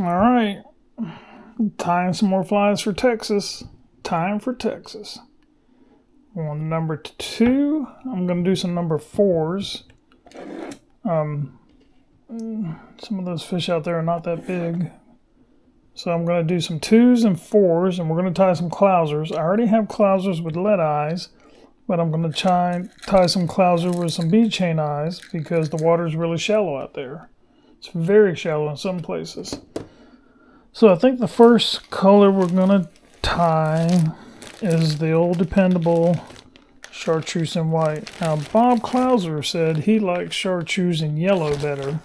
All right, tying some more flies for Texas. Time for Texas. On number 2, I'm going to do some number 4s. Some of those fish out there are not that big. So I'm going to do some 2s and 4s, and we're going to tie some Clousers. I already have Clousers with lead eyes, but I'm going to tie some Clouser with some bead chain eyes because the water is really shallow out there. It's very shallow in some places. So I think the first color we're going to tie is the old dependable chartreuse and white. Now Bob Clouser said he likes chartreuse and yellow better.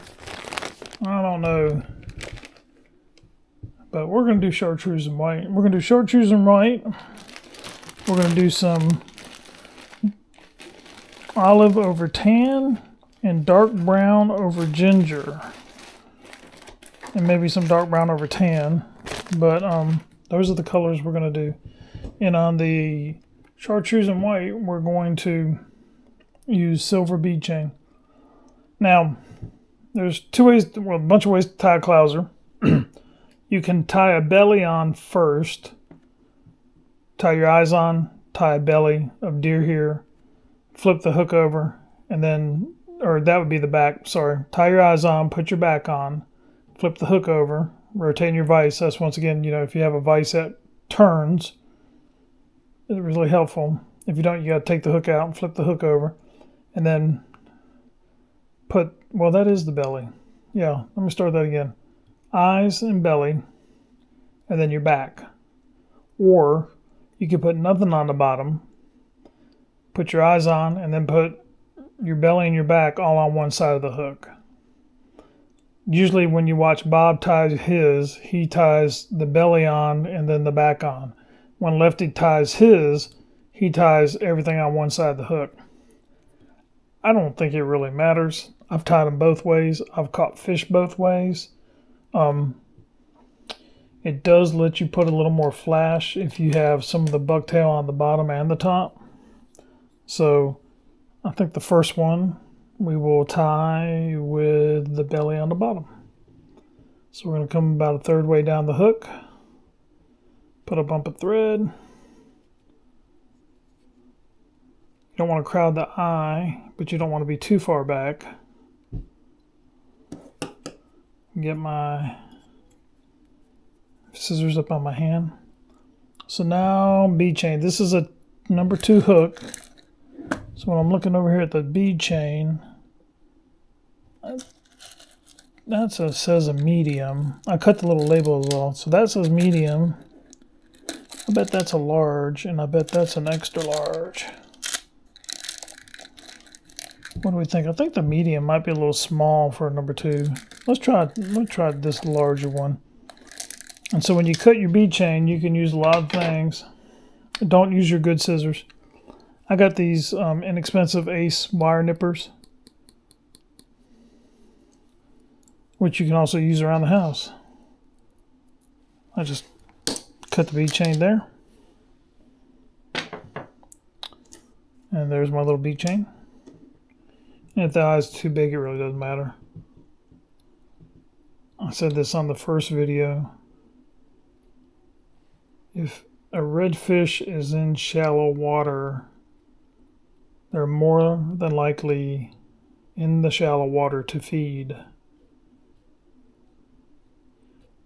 I don't know. But we're going to do chartreuse and white. We're going to do chartreuse and white. We're going to do some olive over tan and dark brown over ginger. And maybe some dark brown over tan. But those are the colors we're going to do. And on the chartreuse and white, we're going to use silver bead chain. Now, there's a bunch of ways to tie a Clouser. You can tie a belly on first. Tie your eyes on, tie a belly of deer here, flip the hook over, and then, or that would be the back, sorry. Tie your eyes on, put your back on, flip the hook over, rotate your vise. That's once again, if you have a vise that turns, it's really helpful. If you don't, you got to take the hook out and flip the hook over, and then that is the belly. Yeah, let me start that again. Eyes and belly, and then your back. Or you could put nothing on the bottom, put your eyes on, and then put your belly and your back all on one side of the hook. Usually when you watch Bob tie his, he ties the belly on and then the back on. When Lefty ties his, he ties everything on one side of the hook. I don't think it really matters. I've tied them both ways. I've caught fish both ways. It does let you put a little more flash if you have some of the bucktail on the bottom and the top. So I think the first one we will tie with the belly on the bottom. So we're going to come about a third way down the hook, put a bump of thread. You don't want to crowd the eye, but you don't want to be too far back. Get my scissors up on my hand. So now bead chain. This is a number 2 hook. So when I'm looking over here at the bead chain, says a medium. I cut the little label as well. So that says medium. I bet that's a large, and I bet that's an extra large. What do we think? I think the medium might be a little small for a number 2. Let's try this larger one. And so when you cut your bead chain, you can use a lot of things. Don't use your good scissors. I got these inexpensive Ace wire nippers, which you can also use around the house. I just cut the bead chain there. And there's my little bead chain. And if the eye is too big, it really doesn't matter. I said this on the first video. If a redfish is in shallow water, they're more than likely in the shallow water to feed.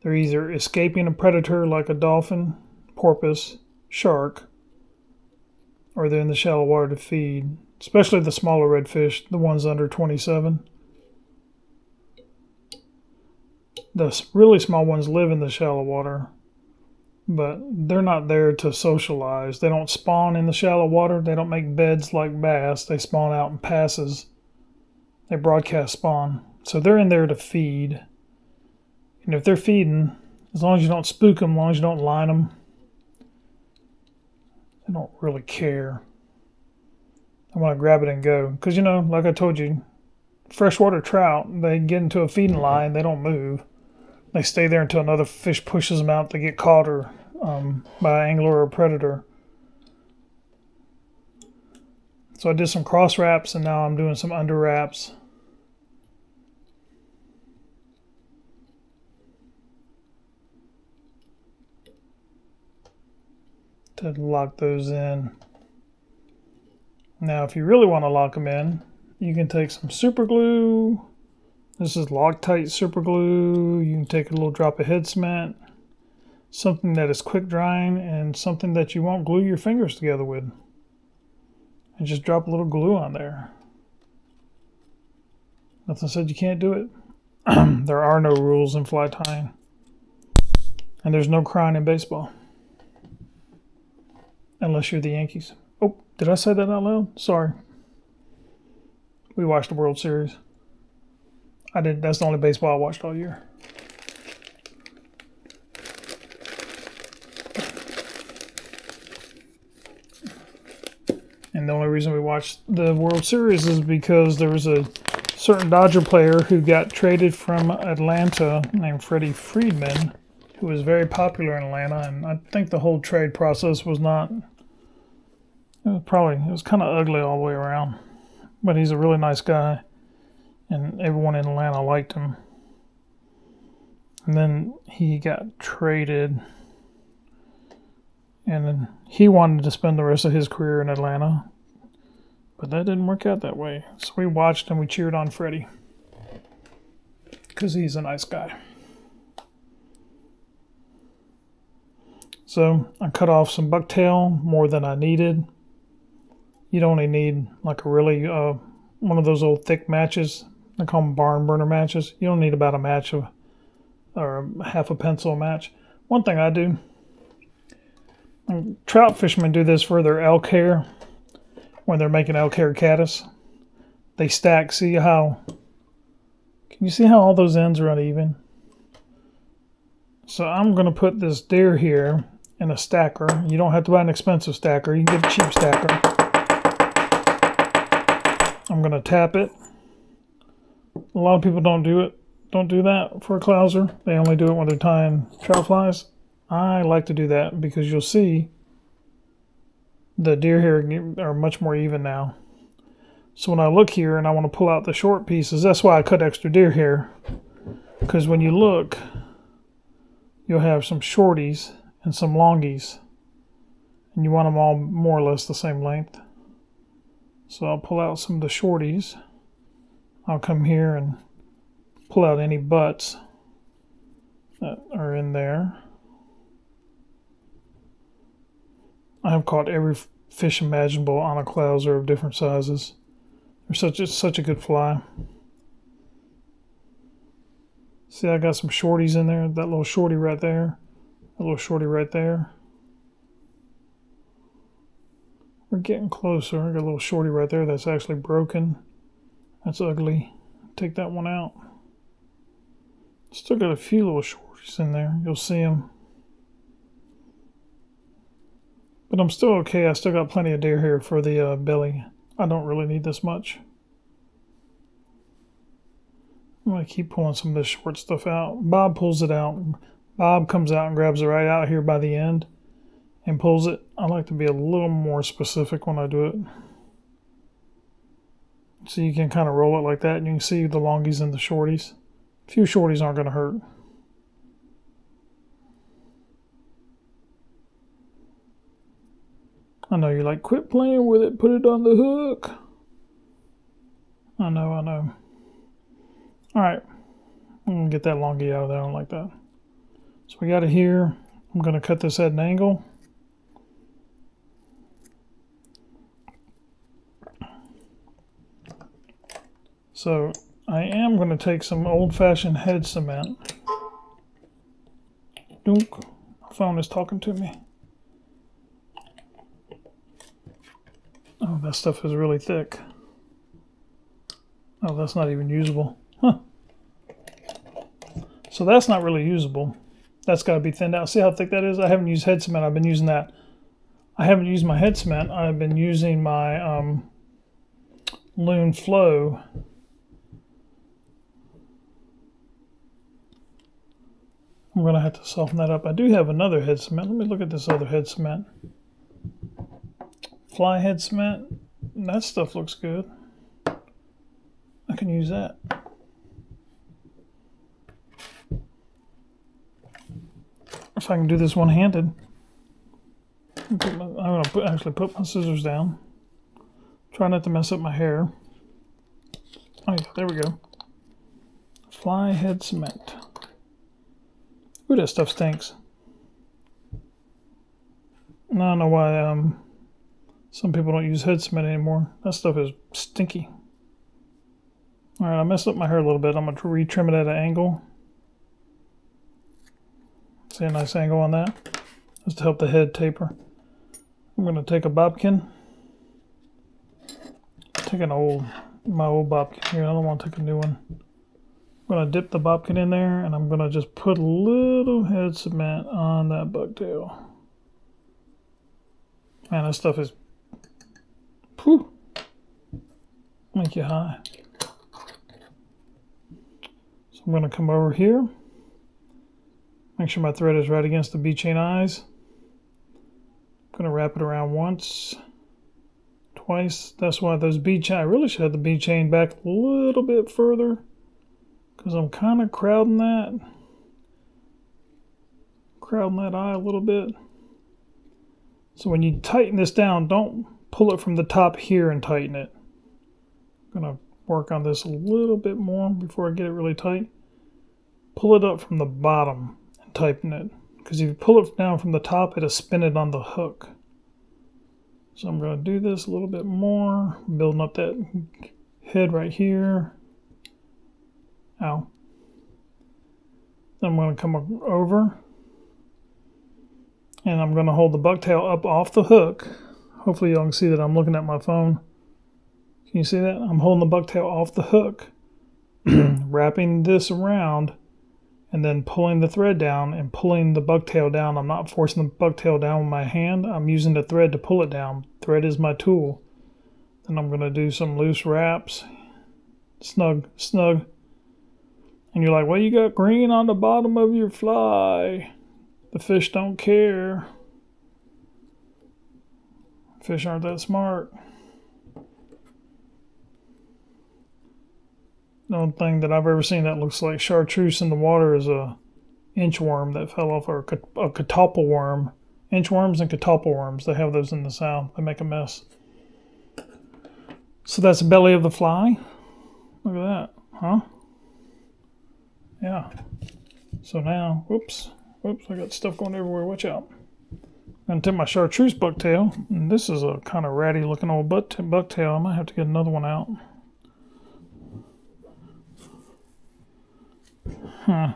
They're either escaping a predator like a dolphin, porpoise, shark, or they're in the shallow water to feed, especially the smaller redfish, the ones under 27. The really small ones live in the shallow water, but they're not there to socialize. They don't spawn in the shallow water. They don't make beds like bass. They spawn out in passes. They broadcast spawn. So they're in there to feed. And if they're feeding, as long as you don't spook them, as long as you don't line them, they don't really care. I want to grab it and go. Because, like I told you, freshwater trout, they get into a feeding line, they don't move. They stay there until another fish pushes them out to get caught or by an angler or a predator. So I did some cross wraps and now I'm doing some under wraps. to lock those in. Now, if you really want to lock them in, you can take some super glue. This is Loctite super glue. You can take a little drop of head cement, something that is quick drying, and something that you won't glue your fingers together with. And just drop a little glue on there. Nothing said you can't do it. There are no rules in fly tying. And there's no crying in baseball. Unless you're the Yankees. Oh, did I say that out loud? Sorry. We watched the World Series. I did. That's the only baseball I watched all year. And the only reason we watched the World Series is because there was a certain Dodger player who got traded from Atlanta named Freddie Freeman, who was very popular in Atlanta, and I think the whole trade process was not, it was kind of ugly all the way around. But he's a really nice guy, and everyone in Atlanta liked him. And then he got traded, and then he wanted to spend the rest of his career in Atlanta, but that didn't work out that way. So we watched and we cheered on Freddie, because he's a nice guy. So I cut off some bucktail, more than I needed. You'd only need like a really, one of those old thick matches. They call them barn burner matches. You don't need about a match of, or half a pencil match. One thing I do, trout fishermen do this for their elk hair, when they're making elk hair caddis. They stack, see how, can you see how all those ends are uneven? So I'm going to put this deer here in a stacker. You don't have to buy an expensive stacker. You can get a cheap stacker. I'm going to tap it. A lot of people don't do that for a clouser. They only do it when they're tying trout flies. I like to do that because you'll see the deer hair are much more even now. So when I look here and I want to pull out the short pieces, that's why I cut extra deer hair. Because when you look, you'll have some shorties and some longies. And you want them all more or less the same length. So I'll pull out some of the shorties. I'll come here and pull out any butts that are in there. I have caught every fish imaginable on a clouser of different sizes. They're such a good fly. See, I got some shorties in there. That little shorty right there. That little shorty right there. We're getting closer. I got a little shorty right there that's actually broken. That's ugly. Take that one out. Still got a few little shorties in there. You'll see them. But I'm still okay. I still got plenty of deer hair for the belly. I don't really need this much. I'm going to keep pulling some of this short stuff out. Bob pulls it out. Bob comes out and grabs it right out here by the end and pulls it. I like to be a little more specific when I do it. So you can kind of roll it like that and you can see the longies and the shorties. A few shorties aren't going to hurt. I know you're like, quit playing with it, put it on the hook. I know. Alright, I'm going to get that longie out of there. I don't like that. So we got it here. I'm going to cut this at an angle. So I am going to take some old-fashioned head cement. Dunk. My phone is talking to me. Oh, that stuff is really thick. Oh, that's not even usable. Huh. So that's not really usable. That's got to be thinned out. See how thick that is? I haven't used head cement. I've been using that. I haven't used my head cement. I've been using my Loon Flow. I'm going to have to soften that up. I do have another head cement. Let me look at this other head cement. Fly head cement. That stuff looks good. I can use that. If I can do this one-handed. Put I'm going to actually put my scissors down. Try not to mess up my hair. Oh yeah, there we go. Fly head cement. Ooh, that stuff stinks. I don't know why some people don't use head cement anymore. That stuff is stinky. Alright, I messed up my hair a little bit. I'm going to retrim it at an angle. See a nice angle on that? Just to help the head taper. I'm going to take a bobkin. Take my old bobkin here. I don't want to take a new one. I'm going to dip the bobkin in there, and I'm going to just put a little head cement on that bucktail. Man, that stuff is... Whew! Make you high. So I'm going to come over here. Make sure my thread is right against the bead chain eyes. I'm going to wrap it around once, twice. That's why those bead chain... I really should have the bead chain back a little bit further, because I'm kind of crowding that eye a little bit. So when you tighten this down, don't pull it from the top here and tighten it. I'm going to work on this a little bit more before I get it really tight. Pull it up from the bottom and tighten it, because if you pull it down from the top, it'll spin it on the hook. So I'm going to do this a little bit more, building up that head right here. Ow. Then I'm going to come over, and I'm going to hold the bucktail up off the hook. Hopefully y'all can see that I'm looking at my phone. Can you see that? I'm holding the bucktail off the hook, wrapping this around, and then pulling the thread down and pulling the bucktail down. I'm not forcing the bucktail down with my hand. I'm using the thread to pull it down. Thread is my tool. Then I'm going to do some loose wraps. Snug, snug. And you're like, well, you got green on the bottom of your fly. The fish don't care. Fish aren't that smart. The only thing that I've ever seen that looks like chartreuse in the water is a inchworm that fell off, or a catapple worm. Inchworms and catapple worms, they have those in the south. They make a mess. So that's the belly of the fly. Look at that, huh? Yeah. So now, whoops, I got stuff going everywhere. Watch out. I'm going to take my chartreuse bucktail, and this is a kind of ratty looking old bucktail. I might have to get another one out. Huh.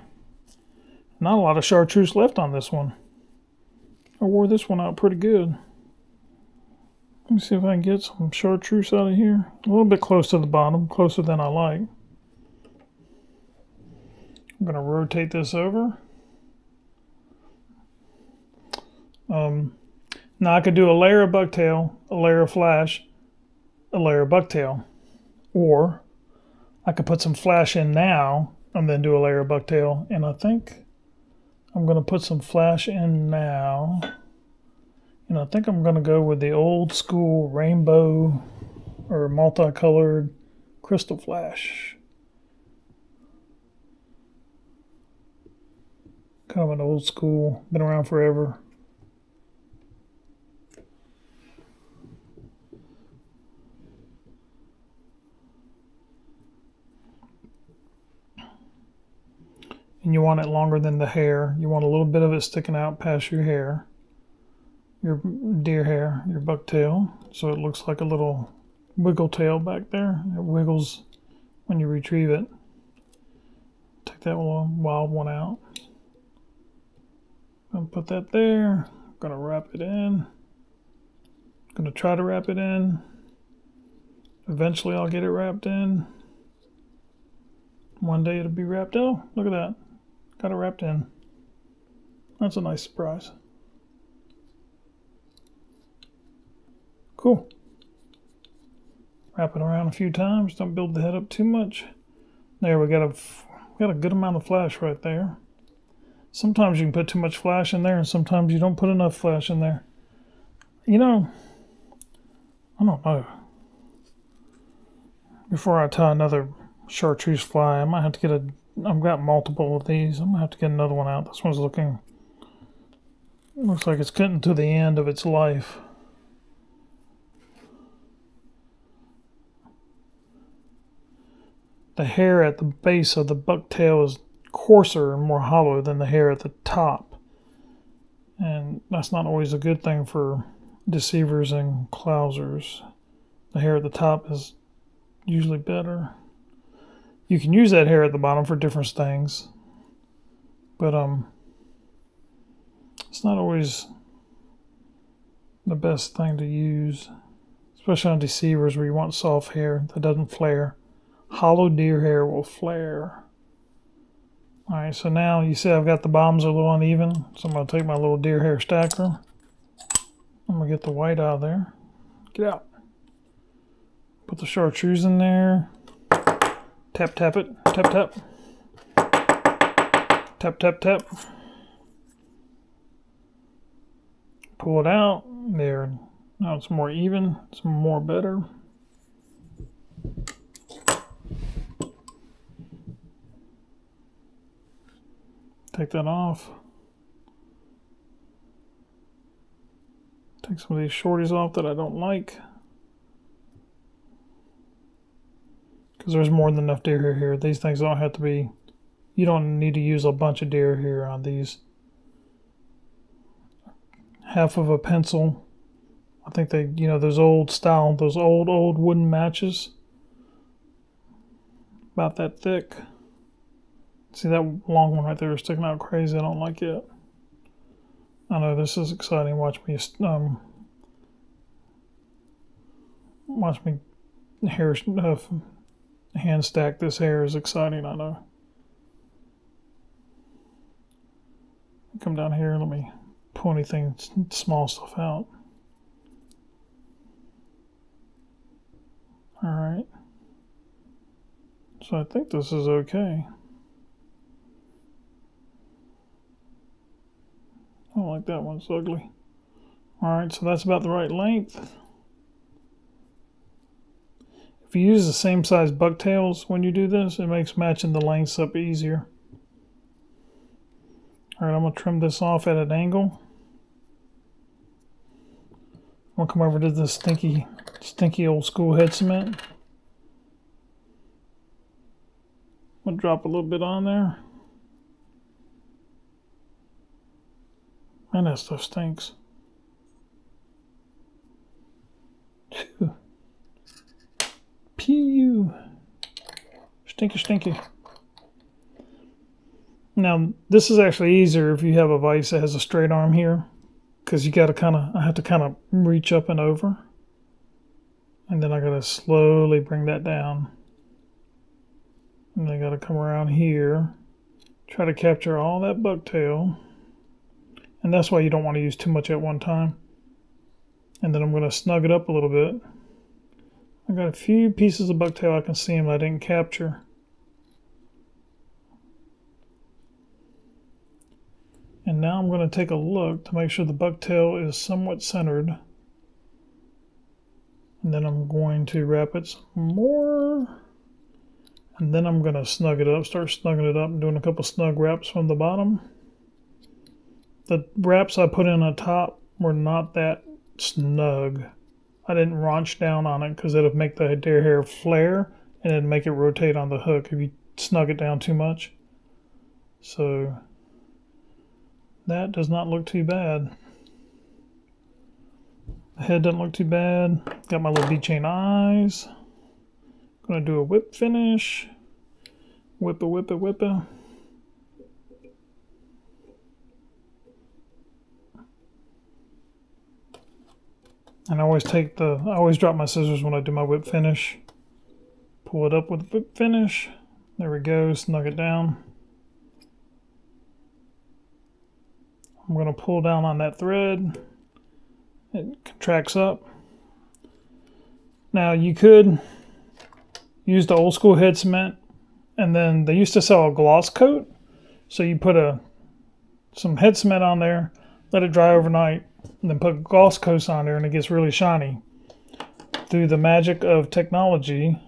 Not a lot of chartreuse left on this one. I wore this one out pretty good. Let me see if I can get some chartreuse out of here. A little bit close to the bottom, closer than I like. I'm going to rotate this over. Now I could do a layer of bucktail, a layer of flash, a layer of bucktail. Or I could put some flash in now and then do a layer of bucktail. And I think I'm going to put some flash in now. And I think I'm going to go with the old school rainbow or multicolored crystal flash. Kind of an old school, been around forever. And you want it longer than the hair. You want a little bit of it sticking out past your hair, your deer hair, your bucktail, so it looks like a little wiggle tail back there. It wiggles when you retrieve it. Take that little wild one out. I'm gonna put that there. I'm gonna wrap it in. I'm gonna try to wrap it in. Eventually I'll get it wrapped in. One day it'll be wrapped. Oh, look at that. Got it wrapped in. That's a nice surprise. Cool. Wrap it around a few times. Don't build the head up too much. There, we got a good amount of flash right there. Sometimes you can put too much flash in there, and sometimes you don't put enough flash in there. You know, I don't know. Before I tie another chartreuse fly, I might have to get I've got multiple of these. I'm going to have to get another one out. This one's looks like it's getting to the end of its life. the hair at the base of the bucktail is coarser and more hollow than the hair at the top. And that's not always a good thing for deceivers and clousers. The hair at the top is usually better. You can use that hair at the bottom for different things, but it's not always the best thing to use, especially on deceivers where you want soft hair that doesn't flare. Hollow deer hair will flare. Alright, so now you see I've got the bottoms a little uneven, so I'm going to take my little deer hair stacker. I'm going to get the white out of there. Get out. Put the chartreuse in there. Tap, tap it. Tap, tap. Tap, tap, tap. Pull it out. There. Now it's more even. It's more better. Take that off. Take some of these shorties off that I don't like. Because there's more than enough deer hair here. These things don't have to be... You don't need to use a bunch of deer hair on these. Half of a pencil. I think they, you know, those old style, those old wooden matches. About that thick. See that long one right there sticking out crazy? I don't like it. I know this is exciting. Watch me hand stack this hair is exciting. I know. Come down here. Let me pull anything small stuff out. All right. So I think this is okay. I don't like that one, it's ugly. Alright, so that's about the right length. If you use the same size bucktails when you do this, it makes matching the lengths up easier. Alright, I'm going to trim this off at an angle. I'm going to come over to this stinky old school head cement. I'm going to drop a little bit on there. Man, that stuff stinks. Phew. Pew. Stinky, stinky. Now, this is actually easier if you have a vise that has a straight arm here. Because you got to I have to kind of reach up and over. And then I got to slowly bring that down. And I got to come around here. Try to capture all that bucktail. And that's why you don't want to use too much at one time. And then I'm going to snug it up a little bit. I got a few pieces of bucktail I can see them I didn't capture. And now I'm going to take a look to make sure the bucktail is somewhat centered. And then I'm going to wrap it some more. And then I'm going to snug it up, start snugging it up, and doing a couple snug wraps from the bottom. The wraps I put in on top were not that snug. I didn't raunch down on it because it'd make the deer hair flare and it'd make it rotate on the hook if you snug it down too much. So that does not look too bad. The head doesn't look too bad. Got my little bead chain eyes. Gonna do a whip finish. Whip it, whip it, whip it. And I always drop my scissors when I do my whip finish. Pull it up with the whip finish. There we go, snug it down. I'm going to pull down on that thread. It contracts up. Now you could use the old school head cement, and then they used to sell a gloss coat. So you put some head cement on there, let it dry overnight, and then put gloss coats on there and it gets really shiny. Through the magic of technology.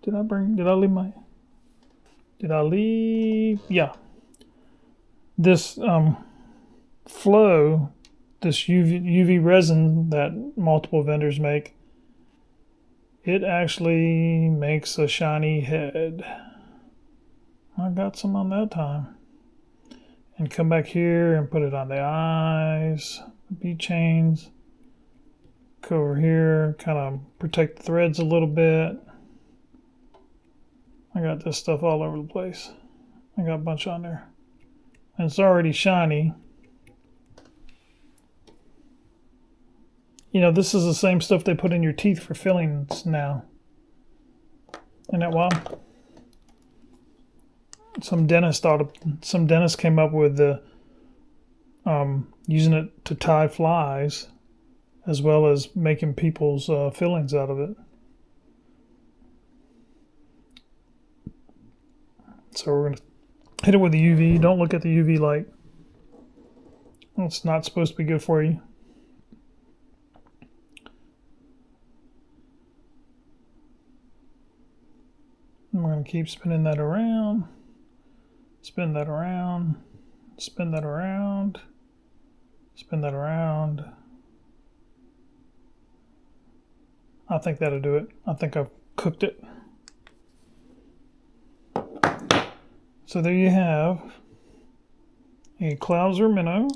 Did I leave? Yeah. This flow, this UV resin that multiple vendors make, it actually makes a shiny head. I got some on that time. And come back here and put it on the eyes, bead chains. Go over here, kind of protect the threads a little bit. I got this stuff all over the place. I got a bunch on there. And it's already shiny. You know, this is the same stuff they put in your teeth for fillings now. Isn't that wild? Some dentist came up with using it to tie flies, as well as making people's fillings out of it. So we're going to hit it with the UV. Don't look at the UV light. It's not supposed to be good for you. And we're going to keep spinning that around. Spin that around. Spin that around. Spin that around. I think that'll do it. I think I've cooked it. So there you have a Clouser minnow.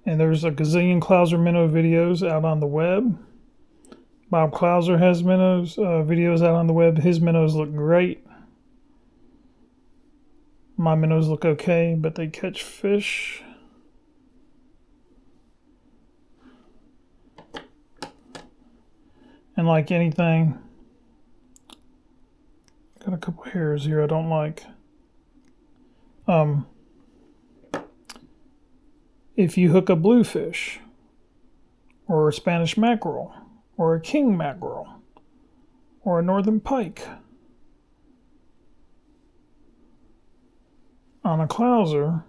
And there's a gazillion Clouser minnow videos out on the web. Bob Clouser has minnows videos out on the web. His minnows look great. My minnows look okay, but they catch fish. And like anything, got a couple hairs here I don't like. If you hook a bluefish, or a Spanish mackerel, or a king mackerel, or a northern pike on a Clouser,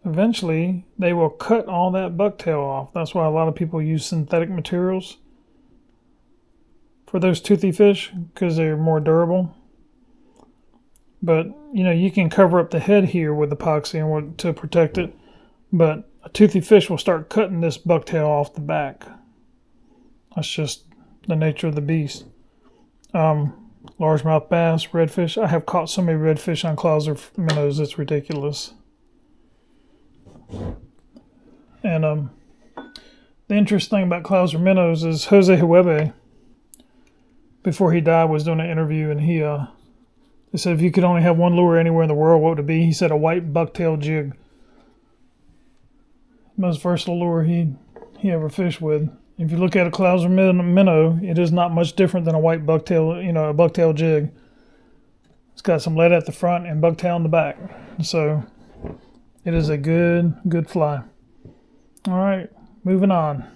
eventually they will cut all that bucktail off. That's why a lot of people use synthetic materials for those toothy fish, because they're more durable. But you know, you can cover up the head here with epoxy and to protect it, but a toothy fish will start cutting this bucktail off the back. That's just the nature of the beast. Largemouth bass, redfish. I have caught so many redfish on Clouser minnows, it's ridiculous. And the interesting thing about Clouser minnows is Jose Huebe, before he died, was doing an interview, and he said if you could only have one lure anywhere in the world, what would it be? He said a white bucktail jig. Most versatile lure he ever fished with. If you look at a Clouser minnow, it is not much different than a white bucktail, a bucktail jig. It's got some lead at the front and bucktail in the back. So it is a good fly. All right, moving on.